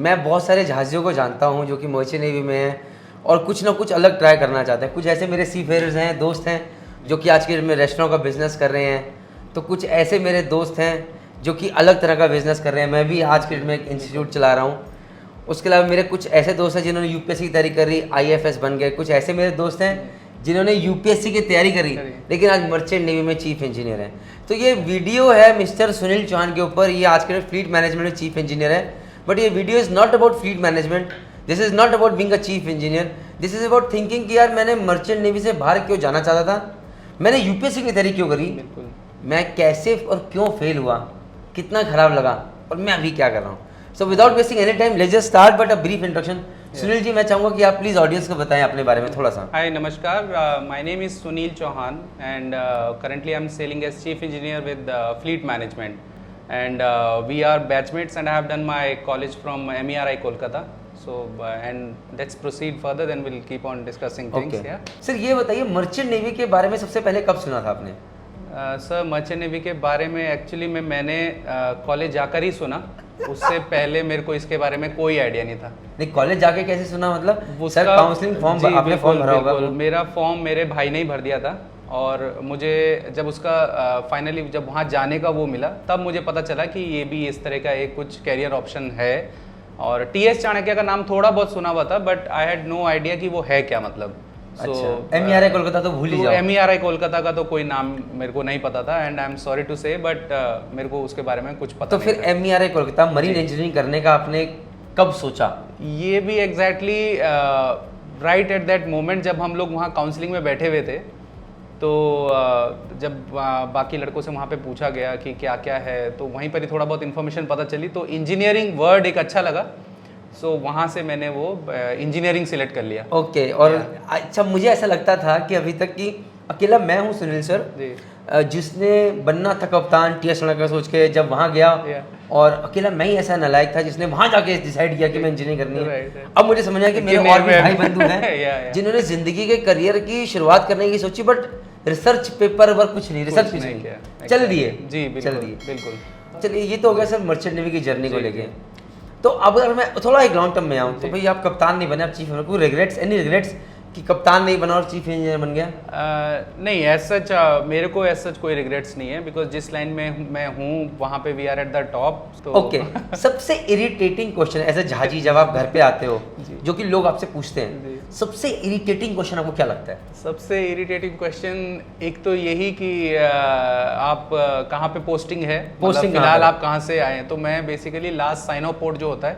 मैं बहुत सारे जहाज़ियों को जानता हूँ जो कि मर्चेंट नेवी में हैं और कुछ ना कुछ अलग ट्राई करना चाहते हैं। कुछ ऐसे मेरे सी फेयर्स हैं, दोस्त हैं जो कि आज के डेट में रेस्टोरेंट का बिज़नेस कर रहे हैं। तो कुछ ऐसे मेरे दोस्त हैं जो कि अलग तरह का बिज़नेस कर रहे हैं। मैं भी आज के डेट में एक इंस्टीट्यूट चला रहा हूँ। उसके अलावा मेरे कुछ ऐसे दोस्त हैं जिन्होंने यूपीएससी की तैयारी करी, आईएफएस बन गए। कुछ ऐसे मेरे दोस्त हैं जिन्होंने यूपीएससी की तैयारी करी लेकिन आज मर्चेंट नेवी में चीफ इंजीनियर हैं। तो ये वीडियो है मिस्टर सुनील चौहान के ऊपर। ये आज के फ्लीट मैनेजमेंट में चीफ इंजीनियर है। बट ये video is not about fleet management, this is not about being a chief engineer, this is about thinking कि यार मैंने मर्चेंट नेवी से बाहर क्यों जाना चाहता था, मैंने यूपीएससी की तैयारी क्यों करी, मैं कैसे और क्यों फेल हुआ, कितना खराब लगा और मैं अभी क्या कर रहा हूँ। So without wasting any time let's just start but a brief introduction. Sunil ji, मैं चाहूँगा कि आप प्लीज़ ऑडियंस को बताएं अपने बारे में थोड़ा सा। हाय नमस्कार, my name is Sunil Chauhan and currently I'm selling as chief engineer with fleet management and we are batchmates and I have done my college from MERI Kolkata. So and let's proceed further, then we'll keep on discussing things. Okay. Yeah. Sir ये बताइए merchant navy के बारे में सबसे पहले कब सुना था आपने? सर मर्चेंट नेवी के बारे में एक्चुअली मैंने कॉलेज जाकर ही सुना। उससे पहले मेरे को इसके बारे में कोई आइडिया नहीं था। नहीं, कॉलेज जाके कैसे सुना? मतलब सर काउंसलिंग फॉर्म आपने फॉर्म भरा होगा? मेरा फॉर्म मेरे भाई ने ही भर दिया था और मुझे जब उसका फाइनली जब वहाँ जाने का वो मिला तब मुझे पता चला कि ये भी इस तरह का एक कुछ कैरियर ऑप्शन है। और टीएस चाणक्य का नाम थोड़ा बहुत सुना हुआ था but I had no idea कि वो है क्या, मतलब। अच्छा, MERI कोलकाता तो भूल ही जाओ। MERI कोलकाता का तो कोई नाम मेरे को नहीं पता था and I am sorry to say but मेरे को उसके बारे में कुछ पता तो फिर MERI कोलकाता मरीन इंजीनियरिंग करने का आपने कब सोचा? ये भी exactly right at that moment जब हम लोग वहाँ काउंसलिंग में बैठे हुए थे। तो जब बाकी लड़कों से वहाँ पे पूछा गया कि क्या क्या है तो वहीं पर ही थोड़ा बहुत इन्फॉर्मेशन पता चली तो इंजीनियरिंग वर्ड एक अच्छा लगा। सो वहाँ से मैंने वो इंजीनियरिंग सिलेक्ट कर लिया। ओके। और अच्छा, मुझे ऐसा लगता था कि अभी तक कि अकेला मैं हूँ सुनील सर जिसने बनना था कप्तान टीएस चाणक्य सोच के जब वहाँ गया और अकेला मैं ही ऐसा नालायक था जिसने वहाँ जाके डिसाइड किया कि मैं इंजीनियरिंग करनी है। अब मुझे समझ आया कि मेरे और भी भाई बंधु हैं जिन्होंने जिंदगी के करियर की शुरुआत करने की सोची बट रिसर्च पेपर वर्क कुछ नहीं, रिसर्च कुछ नहीं, चल दिए। जी चल दिए, बिल्कुल। चलिए, ये तो हो गया सर मर्चेंट नेवी की जर्नी को लेके। तो अब अगर मैं थोड़ा एक लॉन्ग टर्म में आऊँ तो भाई आप कप्तान नहीं बने, आप चीफ इंजीनियर, कोई रिग्रेट्स, एनी रिग्रेट्स कि कप्तान नहीं बना और चीफ इंजीनियर बन गया? नहीं, एज सच मेरे को एज सच कोई रिग्रेट्स नहीं है बिकॉज जिस लाइन में मैं हूँ वहाँ पे we are at the top. तो ओके। सबसे इरिटेटिंग क्वेश्चन एज ए जहाजी जब आप घर पे आते हो जो कि लोग आपसे पूछते हैं, सबसे इरिटेटिंग क्वेश्चन आपको क्या लगता है? सबसे इरिटेटिंग क्वेश्चन एक तो यही कि आप कहाँ पे पोस्टिंग है, पोस्टिंग फिलहाल आप कहाँ से आए हैं। तो मैं basically last sign off port जो होता है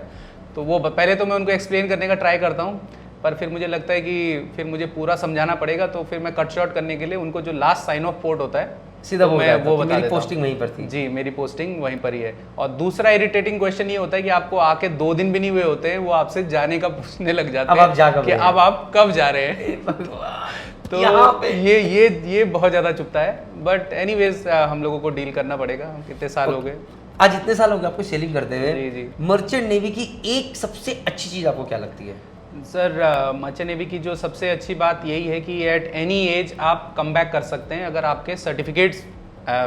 तो वो पहले तो मैं उनको एक्सप्लेन करने का ट्राई करता हूँ पर फिर मुझे लगता है कि फिर मुझे पूरा समझाना पड़ेगा तो फिर मैं कट शॉर्ट करने के लिए उनको जो लास्ट साइन ऑफ पोर्ट होता है सीधा तो मैं वो बता मेरी पोस्टिंग वहीं पर थी। जी, मेरी पोस्टिंग वहीं पर ही है। और दूसरा इरिटेटिंग क्वेश्चन ये होता है कि आपको आके 2 दिन भी नहीं हुए होते हैं वो आपसे जाने का पूछने लग जाते हैं कि अब आप कब जा रहे हैं। तो ये बहुत ज़्यादा चुभता है बट एनीवेज हम लोगों को डील करना पड़ेगा। कितने साल हो गए? आज इतने साल हो गए आपको सेलिंग करते हुए। जी। मर्चेंट नेवी की एक सबसे अच्छी चीज़ आपको क्या लगती है? सर मर्चेंट नेवी की जो सबसे अच्छी बात यही है कि एट एनी एज आप कम बैक कर सकते हैं अगर आपके सर्टिफिकेट्स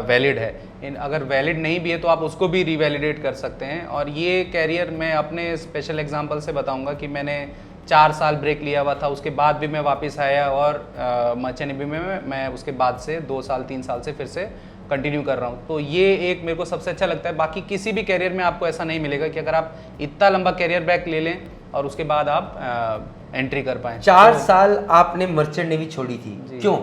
वैलिड है। अगर वैलिड नहीं भी है तो आप उसको भी रीवैलिडेट कर सकते हैं। और ये कैरियर मैं अपने स्पेशल एग्जांपल से बताऊंगा कि मैंने 4 साल ब्रेक लिया हुआ था, उसके बाद भी मैं वापस आया और मर्चेंट नेवी में मैं उसके बाद से 2 साल 3 साल से फिर से कंटिन्यू कर रहा हूँ। तो ये एक मेरे को सबसे अच्छा लगता है। बाकी किसी भी कैरियर में आपको ऐसा नहीं मिलेगा कि अगर आप इतना लंबा कैरियर बैक ले लें और उसके बाद आप एंट्री कर पाएँ। 4 साल आपने मर्चेंट नेवी छोड़ी थी, क्यों?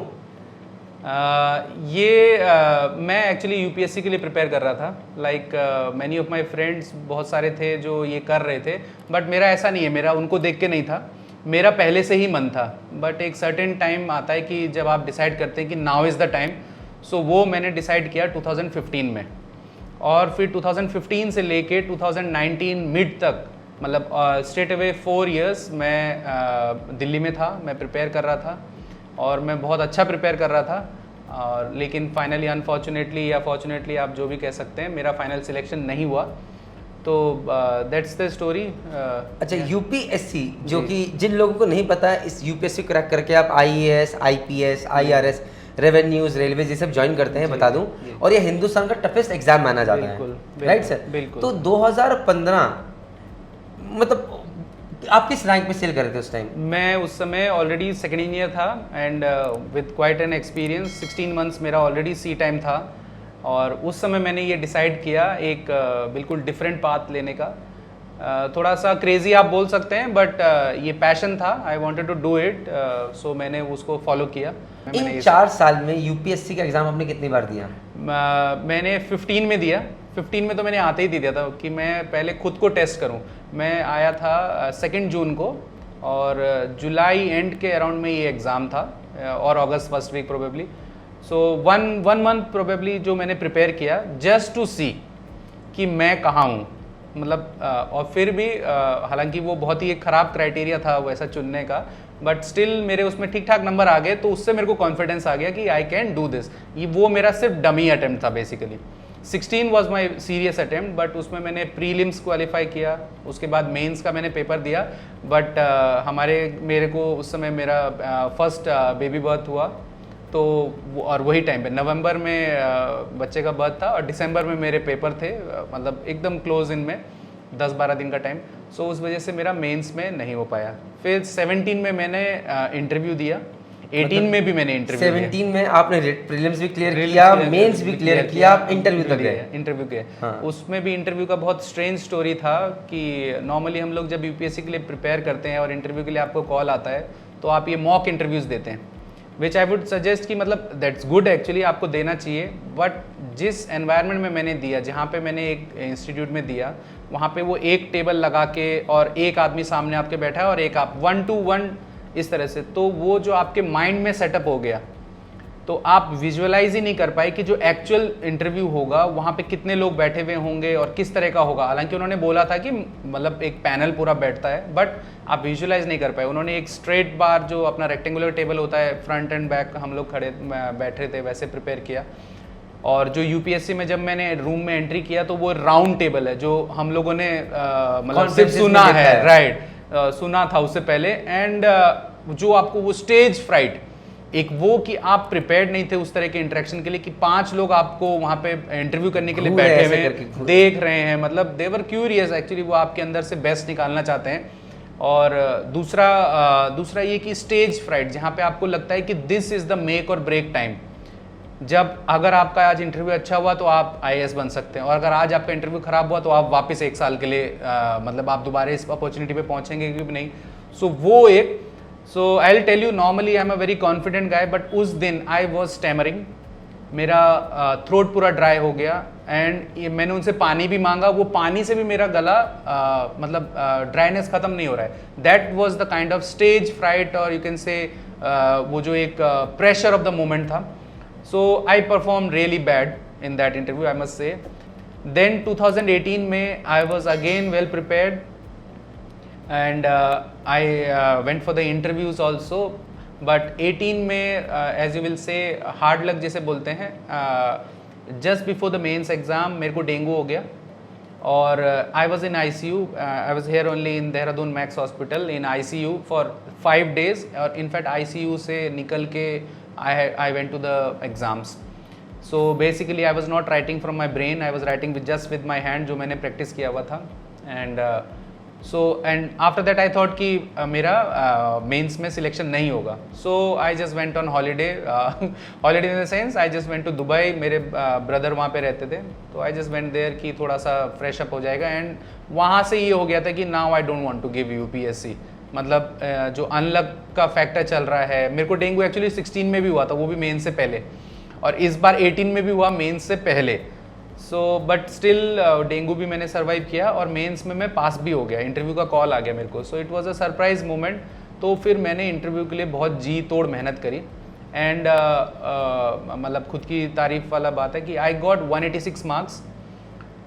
मैं एक्चुअली यूपीएससी के लिए प्रिपेयर कर रहा था। Like many of my friends बहुत सारे थे जो ये कर रहे थे बट मेरा ऐसा नहीं है, मेरा उनको देख के नहीं था, मेरा पहले से ही मन था। बट एक सर्टेन टाइम आता है कि जब आप डिसाइड करते हैं कि नाउ इज़ द टाइम। सो वो मैंने डिसाइड किया 2015 में और फिर 2015 से लेके 2019 मिड तक मतलब स्ट्रेट अवे 4 इयर्स मैं दिल्ली में था, मैं प्रिपेयर कर रहा था और मैं बहुत अच्छा प्रिपेयर कर रहा था। और लेकिन फाइनली अनफॉर्चुनेटली या फॉर्चुनेटली आप जो भी कह सकते हैं मेरा फाइनल सिलेक्शन नहीं हुआ। तो दैट्स द स्टोरी। अच्छा, यूपीएससी जो कि जिन लोगों को नहीं पता है, इस यूपीएससी क्रैक करके आप IAS, IPS, IRS, revenues, railways ये सब ज्वाइन करते हैं, बता दूं। और ये हिंदुस्तान का टफेस्ट एग्जाम माना जाता है, राइट सर? बिल्कुल। तो 2015 मतलब आप किस रैंक पे सेल कर रहे थे उस टाइम? मैं उस समय ऑलरेडी सेकेंड ईयर था and with quite an experience 16 months मेरा ऑलरेडी सी टाइम था। और उस समय मैंने ये डिसाइड किया एक बिल्कुल डिफरेंट पाथ लेने का। थोड़ा सा क्रेजी आप बोल सकते हैं, बट ये पैशन था, I wanted to do it, so मैंने उसको फॉलो किया। इन 4 साल में यूपीएससी का एग्जाम आपने कितनी बार दिया? मैंने 15 में दिया। 15 में तो मैंने आते ही दे दिया था कि मैं पहले खुद को टेस्ट करूं। मैं आया था 2 जून को और जुलाई एंड के अराउंड में ये एग्ज़ाम था और अगस्त first week probably. So one month probably जो मैंने प्रिपेयर किया जस्ट टू सी कि मैं कहाँ हूँ, मतलब और फिर भी हालांकि वो बहुत ही एक ख़राब क्राइटेरिया था वैसा चुनने का, बट स्टिल मेरे उसमें ठीक ठाक नंबर आ गए, तो उससे मेरे को कॉन्फिडेंस आ गया कि आई कैन डू दिस। ये वो मेरा सिर्फ डमी अटेम्प्ट था basically. 16 was my serious attempt, but उसमें मैंने प्रीलिम्स क्वालिफाई किया, उसके बाद मेंस का मैंने पेपर दिया। बट मेरे को उस समय मेरा फर्स्ट बेबी बर्थ हुआ, तो और वही टाइम पे नवंबर में बच्चे का बर्थ था और दिसंबर में मेरे पेपर थे, मतलब एकदम क्लोज इन में 10-12 दिन का टाइम। सो उस वजह से मेरा मेंस में नहीं हो पाया। फिर 17 में मैंने इंटरव्यू दिया, 18 में भी मैंने इंटरव्यू 17 में आपने प्रीलिम्स भी क्लियर किया, मेंस भी क्लियर किया, आप इंटरव्यू तक गए। इंटरव्यू के हाँ। उसमें भी इंटरव्यू का बहुत स्ट्रेंज स्टोरी था कि नॉर्मली हम लोग जब यूपीएससी के लिए प्रिपेयर करते हैं और इंटरव्यू के लिए आपको कॉल आता है तो आप ये मॉक इंटरव्यूज़ देते हैं, विच आई वुड सजेस्ट कि मतलब दैट्स गुड एक्चुअली, आपको देना चाहिए। बट जिस एनवायरनमेंट में मैंने दिया, जहाँ पे मैंने एक इंस्टीट्यूट में दिया, वहाँ पे वो एक टेबल लगा के और एक आदमी सामने आपके बैठा है और एक आप 1 to 1 इस तरह से, तो वो जो आपके माइंड में सेटअप हो गया, तो आप विजुअलाइज ही नहीं कर पाए कि जो एक्चुअल इंटरव्यू होगा वहाँ पे कितने लोग बैठे हुए होंगे और किस तरह का होगा। हालांकि उन्होंने बोला था कि मतलब एक पैनल पूरा बैठता है, बट आप विजुअलाइज नहीं कर पाए। उन्होंने एक स्ट्रेट बार जो अपना रेक्टेंगुलर टेबल होता है, फ्रंट एंड बैक हम लोग बैठे थे, वैसे प्रिपेयर किया। और जो यूपीएससी में जब मैंने रूम में एंट्री किया तो वो राउंड टेबल है जो हम लोगों ने मतलब सिर्फ सुना है, राइट, सुना था उससे पहले। एंड जो आपको वो स्टेज फ्राइट, एक वो कि आप प्रिपेयर्ड नहीं थे उस तरह के इंटरेक्शन के लिए कि 5 लोग आपको वहां पे इंटरव्यू करने के लिए बैठे हुए देख रहे हैं, मतलब दे वर क्यूरियस एक्चुअली, वो आपके अंदर से बेस्ट निकालना चाहते हैं। और दूसरा ये कि स्टेज फ्राइट, जहाँ पे आपको लगता है कि दिस इज द मेक और ब्रेक टाइम। जब अगर आपका आज इंटरव्यू अच्छा हुआ तो आप आईएएस बन सकते हैं, और अगर आज आपका इंटरव्यू खराब हुआ तो आप वापस 1 साल के लिए मतलब आप दोबारा इस अपॉर्चुनिटी पे पहुंचेंगे कि नहीं। सो वो एक, so I will tell you, normally I am a very confident guy, but उस दिन आई वॉज स्टैमरिंग, मेरा थ्रोट पूरा ड्राई हो गया। एंड मैंने उनसे पानी भी मांगा, वो पानी से भी मेरा गला मतलब ड्राइनेस खत्म नहीं हो रहा है। That was the kind of stage fright, और यू कैन से वो जो एक प्रेशर ऑफ द मोमेंट था। So I performed really bad in that interview, I must say. Then 2018 में I was again well prepared, and I went for the interviews also. But 18 में as you will say hard luck जैसे बोलते हैं, just before the mains exam मेरे को dengue हो गया और I was in ICU. I was here only in Dehradun Max Hospital in ICU for 5 days, और in fact ICU से निकल के I went to the exams. So basically I was not writing from my brain, I was writing just with my hand, जो मैंने practice किया हुआ था। And and after that I thought कि मेरा mains में selection नहीं होगा। So I just went on holiday, holiday in the sense I just went to Dubai, मेरे brother वहाँ पे रहते थे, तो I just went there कि थोड़ा सा fresh up हो जाएगा। And वहाँ से ये हो गया था कि now I don't want to give UPSC, मतलब जो अनलक का फैक्टर चल रहा है। मेरे को डेंगू एक्चुअली 16 में भी हुआ था, वो भी मेन से पहले, और इस बार 18 में भी हुआ मेन से पहले। सो बट स्टिल डेंगू भी मैंने सर्वाइव किया और मेंस में मैं पास भी हो गया, इंटरव्यू का कॉल आ गया मेरे को। So it was a surprise moment. तो फिर मैंने इंटरव्यू के लिए बहुत जी तोड़ मेहनत करी, एंड मतलब खुद की तारीफ वाला बात है कि I got 186 marks,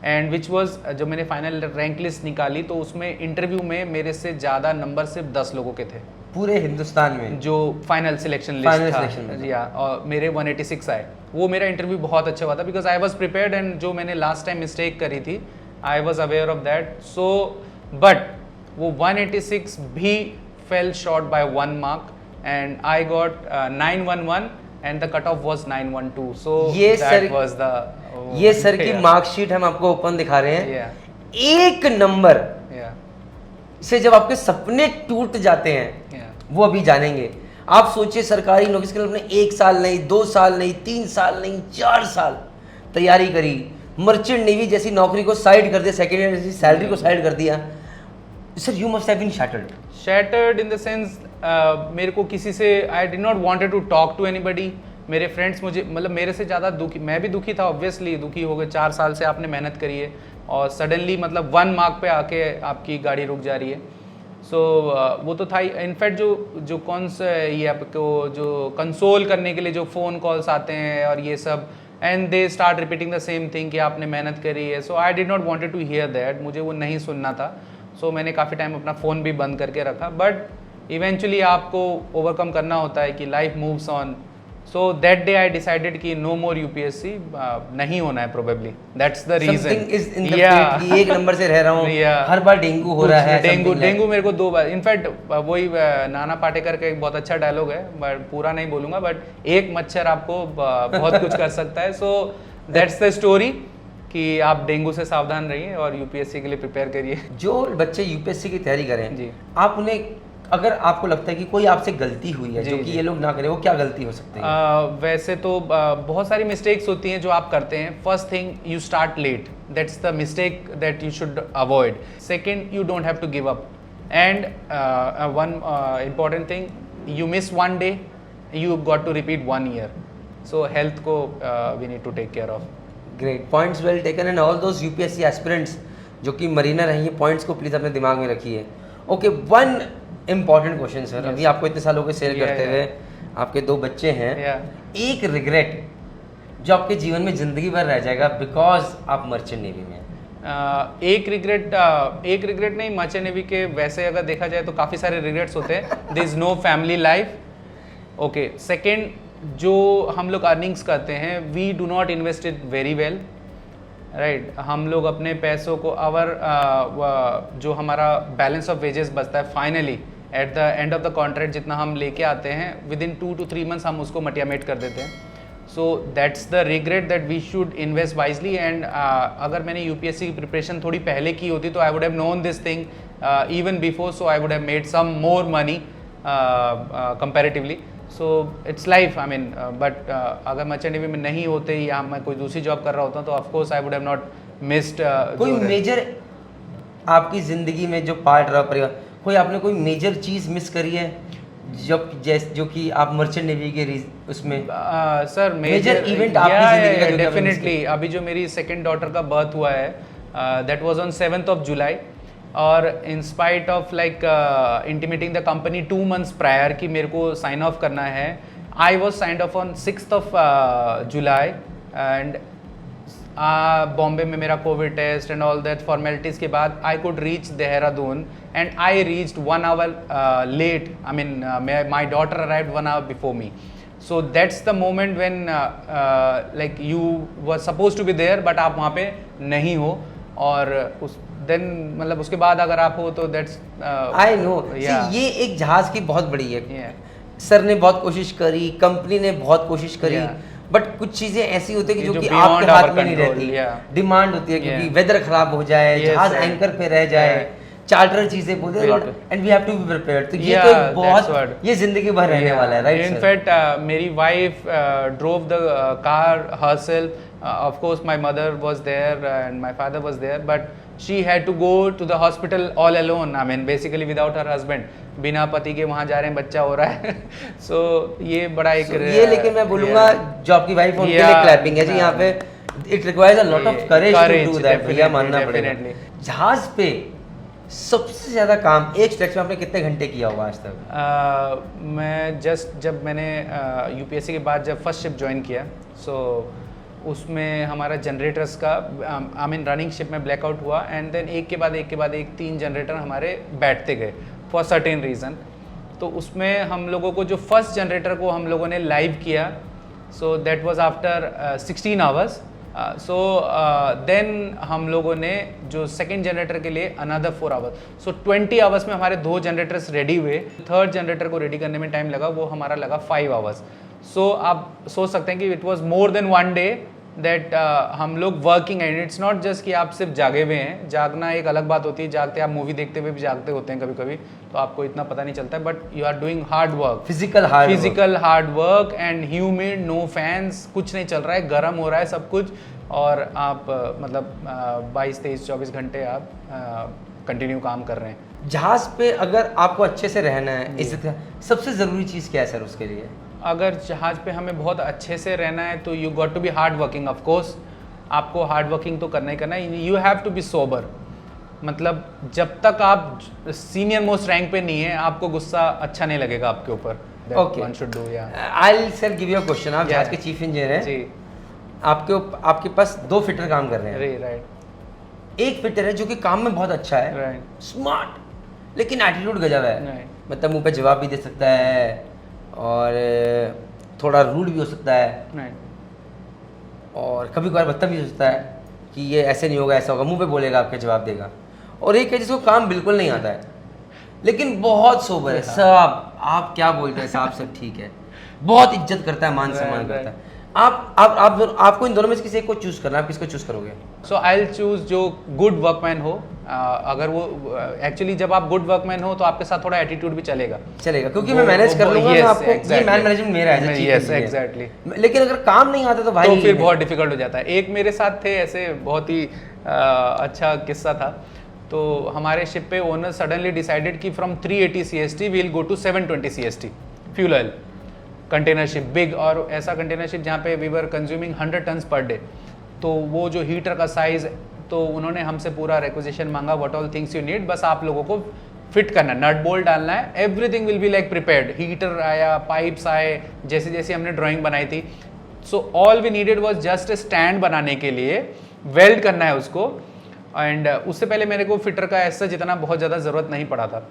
and which was, जो मैंने फाइनल रैंक लिस्ट निकाली तो उसमें इंटरव्यू में मेरे से ज़्यादा नंबर सिर्फ 10 लोगों के थे पूरे हिंदुस्तान में, जो फाइनल सिलेक्शन लिस्ट था या, और मेरे 186 आए। वो मेरा इंटरव्यू बहुत अच्छा हुआ था because I was prepared, and जो मैंने लास्ट टाइम मिस्टेक करी थी I was aware of that. So but वो 186 भी fail short by 1 mark, and I got 911 and the cutoff was 912. So that was the ये सर की marksheet हम आपको ओपन दिखा रहे हैं। एक नंबर इससे जब आपके सपने टूट जाते हैं वो अभी जानेंगे। आप सोचिए सरकारी नौकरी के लिए आपने 1 साल नहीं, 2 साल नहीं, 3 साल नहीं, 4 साल तैयारी करी, मर्चेंट नेवी जैसी नौकरी को साइड कर दिया, सेकेंड ईयर जैसी सैलरी को साइड कर दिया। Sir you must have been shattered in the sense मेरे को किसी से I did not wanted to talk to anybody. मेरे फ्रेंड्स मुझे मतलब मेरे से ज़्यादा दुखी, मैं भी दुखी था ऑब्वियसली, दुखी हो गए। 4 साल से आपने मेहनत करी है और सडनली मतलब 1 मार्क पे आके आपकी गाड़ी रुक जा रही है। सो वो तो था ही। इनफैक्ट जो कौन सा ये आपको जो कंसोल करने के लिए जो फ़ोन कॉल्स आते हैं और ये सब, and they start repeating the same thing कि आपने मेहनत करी है। So I did not wanted to hear that, मुझे वो नहीं सुनना था। सो मैंने काफ़ी टाइम अपना फ़ोन भी बंद करके रखा। बट इवेंचुअली आपको ओवरकम करना होता है कि life moves on. So that day I decided कि नो मोर यूपीएससी, नहीं होना है प्रोबेबली, दैट्स द रीजन। एक नंबर से रह रहा हूँ, हर बार डेंगू हो रहा है। डेंगू मेरे को 2 बार, इनफैक्ट वही नाना पाटेकर का एक बहुत अच्छा डायलॉग है, बट पूरा नहीं बोलूंगा, बट एक मच्छर आपको बहुत कुछ कर सकता है। सो दैट्स द स्टोरी कि आप डेंगू से सावधान रहिए और यूपीएससी के लिए प्रिपेयर करिए। जो बच्चे यूपीएससी की तैयारी करें जी, आप उन्हें, अगर आपको लगता है कि कोई आपसे गलती हुई है जो कि ये लोग ना करें, वो क्या गलती हो सकती है? वैसे तो बहुत सारी मिस्टेक्स होती हैं जो आप करते हैं। First thing, you start late, that's the mistake that you should avoid. Second, you don't have to give up. And one important thing, you miss 1 day, you got to repeat 1 year. So health को we need to take care of. Great, points well taken. And all those UPSC aspirants जो कि Mariner हैं, ये points को please अपने दिमाग में रखिए। Okay, one important question sir. अभी आपको इतने सालों के सेल करते हुए आपके 2 बच्चे हैं, एक रिग्रेट जो आपके जीवन में जिंदगी भर रह जाएगा बिकॉज आप मर्चेंट नेवी में हैं? एक रिग्रेट नहीं, मर्चेंट नेवी के वैसे अगर देखा जाए तो काफ़ी सारे रिग्रेट्स होते हैं। There is no family life. Okay, second, जो हम लोग अर्निंग्स करते हैं, we do not invest it very well, right. हम लोग अपने पैसों को जो हमारा बैलेंस ऑफ वेजेस बचता है finally at the end of the contract, जितना हम लेके आते हैं विद इन 2 to 3 मंथ्स हम उसको मटियामेट कर देते हैं। So that's the regret that we should invest wisely. And अगर मैंने यूपीएससी की प्रिपरेशन थोड़ी पहले की होती तो I would have known this thing even before, so I would have made some more money comparatively. So it's life, I mean. But अगर merchant navy में नहीं होते या मैं कोई दूसरी जॉब कर रहा होता तो of course I would have not missed. कोई मेजर आपकी ज़िंदगी में जो पार्ट रहा परिवार, कोई आपने कोई मेजर चीज़ मिस करी है जो कि आप मर्चेंट नेवी के उसमें? सर मेजर इवेंट आपकी ज़िंदगी का? डेफिनेटली अभी जो मेरी सेकंड डॉटर का बर्थ हुआ है, that was on 7th of July। और in spite of like intimidating the company 2 months prior कि मेरे को साइन ऑफ करना है, I was signed off on 6th of July। And Bombay में मेरा covid test and all that formalities के बाद I could reach Dehradun and I reached 1 hour late. I mean my daughter arrived 1 hour before me. So that's the moment when like you were suppose to be there but आप वहाँ पे नहीं हो। और उस then मतलब उसके बाद अगर आप हो तो दैट्स आई नो। ये एक जहाज़ की बहुत बड़ी है। सर ने बहुत कोशिश करी, कंपनी ने बहुत कोशिश करी, बट कुछ चीजें ऐसी होती है कि जो कि आपके हाथ में नहीं रहती। डिमांड होती है क्योंकि वेदर खराब हो जाए, जहाज एंकर पे रह जाए, चार्टर चीजें बोलते हैं, and we have to be prepared. तो ये तो बहुत, ये जिंदगी भर रहने वाला है, राइट? इनफैक्ट मेरी wife drove the car herself. Of course my mother was there and my father was there, but she had to go to the hospital all alone, I mean basically without her husband। बिना पति के वहाँ जा रहे हैं, बच्चा हो रहा है। so ये बड़ा एक ये, लेकिन मैं बोलूँगा जो आपकी वाइफ उनके लिए क्लैपिंग है जी यहाँ पे। It requires a lot of courage to do that, भैया मानना पड़ेगा। जहाज पे सबसे ज़्यादा काम एक स्ट्रेच में आपने कितने घंटे किया होगा आज तक? मैं जब मैंने यूपीएससी के बाद जब फर्स्ट शिप ज्वाइन किया, सो उसमें हमारा जनरेटर्स का आई मीन रनिंग शिप में ब्लैकआउट हुआ एंड देन एक के बाद एक 3 जनरेटर हमारे बैठते गए फॉर सर्टेन रीज़न। तो उसमें हम लोगों को जो फर्स्ट जनरेटर को हम लोगों ने लाइव किया, so that was after 16 hours। सो देन हम लोगों ने जो सेकेंड जनरेटर के लिए अनदर 4 hours, सो 20 hours में हमारे 2 जनरेटर्स रेडी हुए। थर्ड जनरेटर को रेडी करने में टाइम लगा, वो हमारा लगा 5 hours। सो आप सोच सकते हैं कि it was more than 1 day that हम लोग working and it's not just कि आप सिर्फ जागे हुए हैं, जागना एक अलग बात होती है, जागते आप मूवी देखते हुए भी जागते होते हैं कभी कभी, तो आपको इतना पता नहीं चलता है, but you are doing hard work, physical hard work and humid, no fans, कुछ नहीं चल रहा है, गर्म हो रहा है सब कुछ, और आप मतलब 22, 23, 24 घंटे आप कंटिन्यू काम कर रहे हैं। जहाज पे अगर आपको अच्छे से रहना है, इज्जत, सबसे ज़रूरी चीज़ क्या है सर उसके लिए? अगर जहाज़ पे हमें बहुत अच्छे से रहना है तो you got to be hard working, of course आपको हार्ड वर्किंग तो करना ही करना है, you have to be sober, मतलब जब तक आप सीनियर मोस्ट रैंक पे नहीं है आपको गुस्सा अच्छा नहीं लगेगा आपके ऊपर। Okay. वन शुड डू, या I'll sir give you a question. आप Yeah. जहाज के चीफ इंजीनियर हैं, जी, आपके पास 2 फिटर काम कर रहे हैं। राइट एक फिटर है जो कि काम में बहुत अच्छा है, राइट स्मार्ट, लेकिन एटीट्यूड गजब है, राइट मतलब मुंह पे जवाब भी दे सकता है और थोड़ा रूड भी हो सकता है, राइट और कभी कभार बदतमीज हो सकता है कि ये ऐसे नहीं होगा, ऐसा होगा, मुंह पे बोलेगा, आपके जवाब देगा। और एक है जिसको काम बिल्कुल नहीं आता है लेकिन बहुत सोबर है, सब आप क्या बोलते हैं साहब सब ठीक है, बहुत इज्जत करता है, मान सम्मान Right, करता है। आपको इन दोनों में से किसी एक को चूज करना है, आप किसको चूज करोगे? सो आई विल चूज जो गुड वर्कमैन हो। अगर वो एक्चुअली जब आप गुड वर्कमैन हो तो आपके साथ थोड़ा एटीट्यूड भी चलेगा, क्योंकि मैं मैनेज कर लूंगा, मैं आपको ये मैन मैनेजमेंट मेरा है, यस एग्जैक्टली। लेकिन अगर काम नहीं आता तो भाई तो फिर बहुत डिफिकल्ट हो जाता है। एक मेरे साथ थे ऐसे, बहुत ही अच्छा किस्सा था। तो हमारे शिप पे ओनर सडनली डिसाइडेड कि from 380 CST we will go to 720 CST fuel oil container ship, big, और ऐसा कंटेनर शिप जहाँ पे we were consuming 100 tons per day. तो वो जो हीटर का साइज़, तो उन्होंने हमसे पूरा रिक्वेजिशन मांगा, what all things you need, बस आप लोगों को फिट करना है, नट बोल्ट डालना है, everything will be like prepared. Heater आया, पाइप्स आए, जैसे जैसे हमने ड्राइंग बनाई थी। So all we needed was just stand बनाने के लिए, वेल्ड करना है उसको। एंड उससे पहले मेरे को फिटर का ऐसा जितना बहुत ज़्यादा ज़रूरत नहीं पड़ा था।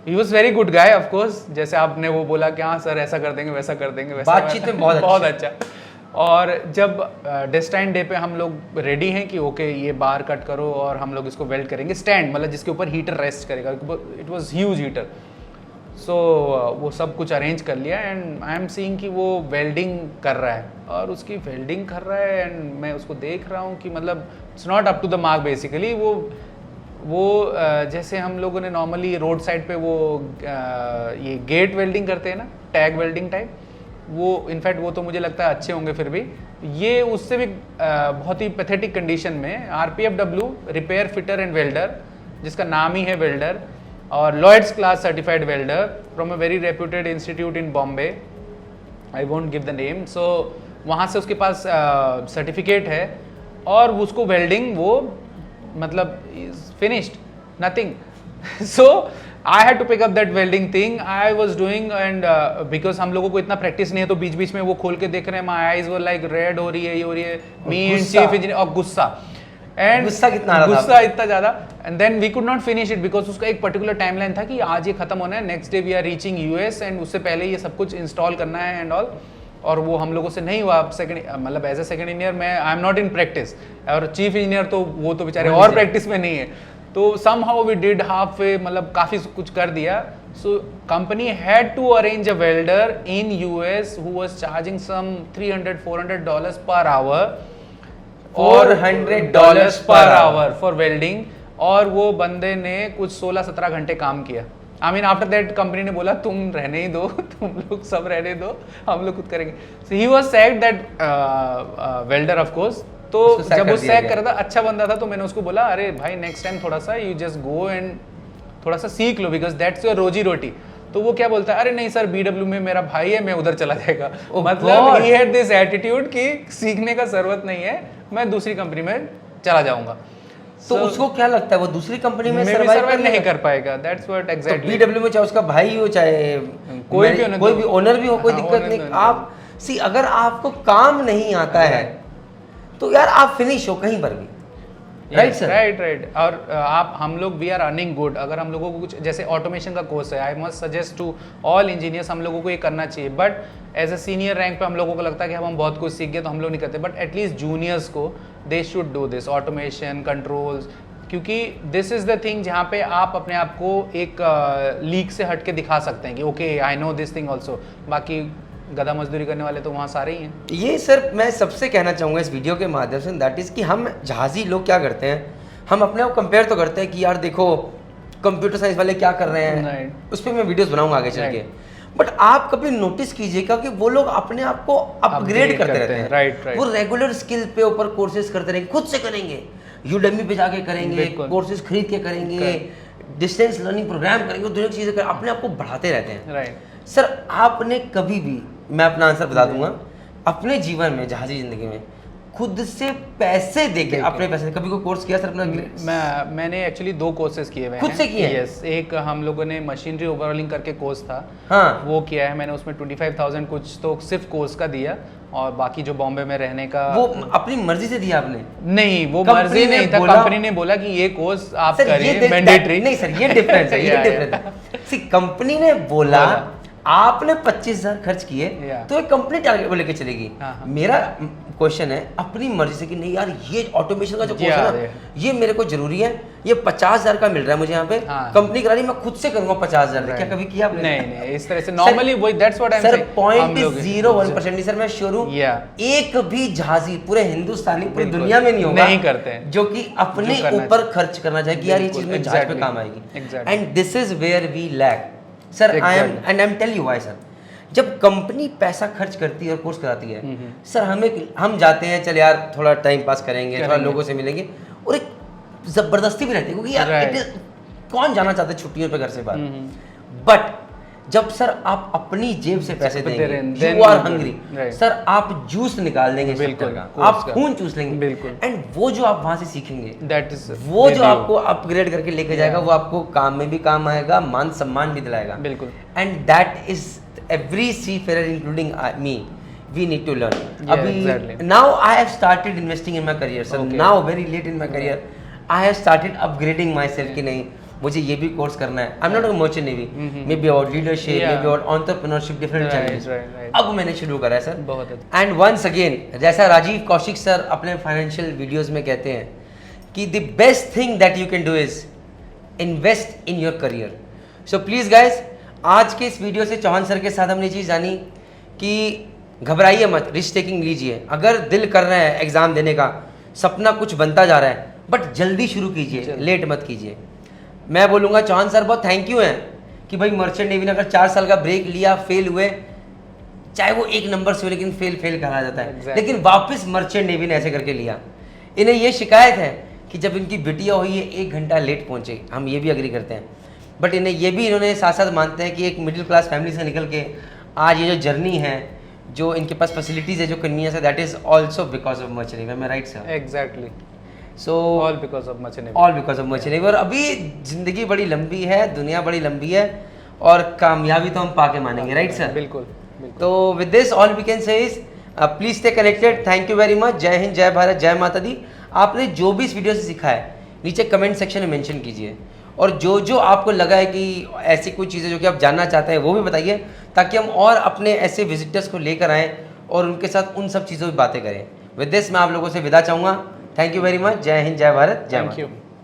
He was very good guy of course, जैसे आपने वो बोला कि हाँ सर ऐसा कर देंगे, वैसा कर देंगे, वैसा बातचीत में बहुत अच्छा। और जब डेस्टाइन डे पे हम लोग रेडी हैं कि ओके ये बार कट करो और हम लोग इसको वेल्ड करेंगे, स्टैंड मतलब जिसके ऊपर हीटर रेस्ट करेगा, इट वाज ह्यूज हीटर। सो वो सब कुछ अरेंज कर लिया एंड आई एम सीइंग कि वो वेल्डिंग कर रहा है, और उसकी वेल्डिंग कर रहा है एंड मैं उसको देख रहा हूँ कि मतलब it's not up to the mark basically. वो जैसे हम लोगों ने नॉर्मली रोड साइड पे वो ये गेट वेल्डिंग करते हैं ना, टैग वेल्डिंग टाइप, वो इनफैक्ट वो तो मुझे लगता है अच्छे होंगे, फिर भी ये उससे भी बहुत ही पैथेटिक कंडीशन में RPFW repair fitter and welder, जिसका नाम ही है वेल्डर, और Lloyd's class certified welder from a very reputed institute in Bombay, I won't give the name. So वहाँ से उसके पास सर्टिफिकेट है और उसको वेल्डिंग वो मतलब finished nothing. So I had to pick up that welding thing I was doing, and because हम लोगों को इतना प्रैक्टिस नहीं है तो बीच बीच में वो खोल के देख रहे हैं, my eyes were like red हो रही है, ये हो रही है, मी एंड चीफ इंजीनियर, और गुस्सा गुस्सा इतना ज्यादा। And then we could not finish it because उसका एक पर्टिकुलर टाइमलाइन था कि आज ये खत्म होना है, next day we are reaching US, and उससे पहले ये सब कुछ इंस्टॉल करना है एंड ऑल, और वो हम लोगों से नहीं हुआ। सेकंड मतलब एज ए सेकंड इंजीनियर मैं आई एम नॉट इन प्रैक्टिस, और चीफ इंजीनियर तो वो तो बेचारे और प्रैक्टिस में नहीं है। तो somehow we did half way, मतलब काफ़ी कुछ कर दिया। So company had to arrange a welder in US who was charging some $300-400 per hour, $400 per hour for welding, और वो बंदे ने कुछ 16-17 घंटे काम किया। I mean after that company ने बोला तुम रहने ही दो, तुम लोग सब रहने दो, हम लोग खुद करेंगे। So he was sacked that welder of course. तो जब वो सैक कर रहा था, अच्छा बंदा था, तो मैंने उसको बोला अरे भाई नेक्स्ट टाइम थोड़ा सा यू जस्ट गो एंड थोड़ा सा सीख लो बिकॉज दैट्स योर रोजी रोटी। तो वो क्या बोलता है, अरे नहीं सर BW में मेरा भाई है, मैं उधर चला जाएगा। मतलब ही हैड दिस एटीट्यूड कि सीखने का जरूरत नहीं है, मैं दूसरी कंपनी में चला जाऊंगा। तो उसको क्या लगता है वो दूसरी कंपनी में सर्वाइव नहीं कर पाएगा। That's what exactly. BW में चाहे उसका भाई हो, चाहे कोई भी ओनर भी हो, कोई दिक्कत नहीं। आप सी अगर आपको काम नहीं आता है तो यार आप फिनिश हो कहीं पर भी, राइट सर? राइट। और हम लोग वी आर अर्निंग गुड। अगर हम लोगों को कुछ जैसे ऑटोमेशन का कोर्स है, I must suggest to all engineers, हम लोगों को ये करना चाहिए। But as a senior rank पे हम लोगों को लगता है कि हम बहुत कुछ सीख गए तो हम लोग नहीं करते, बट एटलीस्ट जूनियर्स को they should do this automation controls, क्योंकि दिस इज द थिंग जहाँ पे आप अपने आप को एक लीक से हट के दिखा सकते हैं कि okay I know this thing also. बाकी गधा मजदूरी करने वाले तो वहाँ सारे ही हैं। ये सर मैं सबसे कहना चाहूँगा इस वीडियो के माध्यम से, दैट इज़ कि हम जहाज़ी लोग क्या करते हैं, हम अपने आप कंपेयर तो करते हैं कि यार देखो कंप्यूटर साइंस वाले क्या कर रहे हैं, Right. उस पर मैं वीडियोस बनाऊंगा आगे चल के। बट आप कभी नोटिस कीजिएगा कि वो लोग अपने आप को अपग्रेड करते रहते हैं। राइट। वो रेगुलर स्किल पे ऊपर कोर्सेज करते रहेंगे, खुद से करेंगे, यूडेमी पे जाके करेंगे, कोर्सेज खरीद के करेंगे, डिस्टेंस लर्निंग प्रोग्राम करेंगे, दुनिया की चीज़ें करेंगे, अपने आप को बढ़ाते रहते हैं। राइट। सर आपने कभी भी, मैं अपना आंसर बता दूंगा, अपने जीवन में जहाजी जिंदगी में खुद से पैसे देके अपने पैसे कभी कोई कोर्स किया सर अपना? मैंने एक्चुअली 2 कोर्सेज किए हुए हैं। खुद से किए? यस, एक हम लोगों ने मशीनरी ओवरऑलिंग करके कोर्स था, हाँ वो किया है मैंने। उसमें 25,000 कुछ तो सिर्फ कोर्स का दिया, और बाकी जो बॉम्बे में रहने का वो अपनी मर्जी से दिया आपने? नहीं, वो कंपनी मर्जी ने नहीं था, बोला- कंपनी ने बोला कि ये कोर्स आप सर, करें, मैंडेटरी। नहीं सर ये डिफरेंस है, ये डिफरेंस है। सी कंपनी ने बोला आपने 25,000 खर्च किए तो एक कंपनी टारगेट को लेके चलेगी। मेरा क्वेश्चन है अपनी मर्जी से कि नहीं यार ये ऑटोमेशन का जो कोर्स है ना ये मेरे को जरूरी है, ये 50,000 का मिल रहा है मुझे यहाँ पे, कंपनी करा रही, मैं खुद से करूंगा 50,000। क्या कभी किया आपने? नहीं, इस तरह से नॉर्मली वही, that's what I am saying. Sir 0.01% नहीं सर, मैं श्योर हूँ एक भी जहाजी पूरे हिंदुस्तानी पूरी दुनिया में नहीं होगा नहीं करते हैं जो कि अपने ऊपर खर्च करना चाहे कि यार ये चीज में जहाज पे काम आएगी। And this is where we lack sir. I am tell you why sir. जब कंपनी पैसा खर्च करती है और कोर्स कराती है सर, हम जाते हैं चल यार थोड़ा टाइम पास करेंगे, थोड़ा लोगों से मिलेंगे, और एक जबरदस्ती भी रहती है क्योंकि यार कौन जाना चाहता है छुट्टियों पे घर से बाहर। बट जब सर आप अपनी जेब से पैसे देंगे, यू आर हंग्री सर, आप जूस निकाल देंगे बिल्कुल का, आप खून चूस लेंगे बिल्कुल। एंड वो जो आप वहां से सीखेंगे, दैट इज वो जो आपको अपग्रेड करके लेके जाएगा, वो आपको काम में भी काम आएगा, मान सम्मान भी दिलाएगा। बिल्कुल। And that is every seafarer including me, we need to learn. अभी now I have started investing in my career sir, now very late in my career I have started upgrading myself कि नहीं मुझे ये भी course करना है। I am not a merchant navy, maybe about leadership, maybe about entrepreneurship, different challenges. अब मैंने शुरू करा है सर। बहुत अच्छा। एंड वंस अगेन जैसा राजीव कौशिक सर अपने फाइनेंशियल वीडियोस में कहते हैं कि the best thing that you can do is invest in your career. So please guys, आज के इस वीडियो से चौहान सर के साथ हमने चीज़ जानी कि घबराइए मत, रिस्क टेकिंग लीजिए। अगर दिल कर रहा है एग्जाम देने का, सपना कुछ बनता जा रहा है, बट जल्दी शुरू कीजिए, लेट मत कीजिए। मैं बोलूँगा चौहान सर बहुत थैंक यू हैं कि भाई मर्चेंट नेवी ने अगर 4 साल का ब्रेक लिया, फेल हुए, चाहे वो 1 नंबर से हो लेकिन फेल कहा जाता है, लेकिन वापस मर्चेंट नेवी ने ऐसे करके लिया। इन्हें ये शिकायत है कि जब इनकी बिटिया हुई है 1 घंटा लेट पहुँचे, हम ये भी अग्री करते हैं, बट इन्हें ये भी इन्होंने साथ साथ मानते हैं कि एक मिडिल क्लास फैमिली से निकल के आज ये जो जर्नी है, जो इनके पास फैसिलिटीज़ है, जो कन्वीनियंस है, that is also because of merchant navy. मैं right sir? Exactly. So all because of merchant navy, all because of merchant navy. और अभी जिंदगी बड़ी लंबी है, दुनिया बड़ी लंबी है, और कामयाबी तो हम पाके मानेंगे, राइट सर? बिल्कुल। तो with this all we can say is please stay connected. Thank you very much. जय हिंद, जय भारत, जय माता दी। आपने जो भी इस वीडियो से सीखा है नीचे कमेंट सेक्शन में मेंशन कीजिए, और जो जो आपको लगा है कि ऐसी कोई चीज़ें जो कि आप जानना चाहते हैं वो भी बताइए, ताकि हम और अपने ऐसे विजिटर्स को लेकर आएँ और उनके साथ उन सब चीज़ों की बातें करें। विद दिस मैं आप लोगों से विदा चाहूँगा। Thank you very much. जय हिंद, जय भारत, जय माता दी।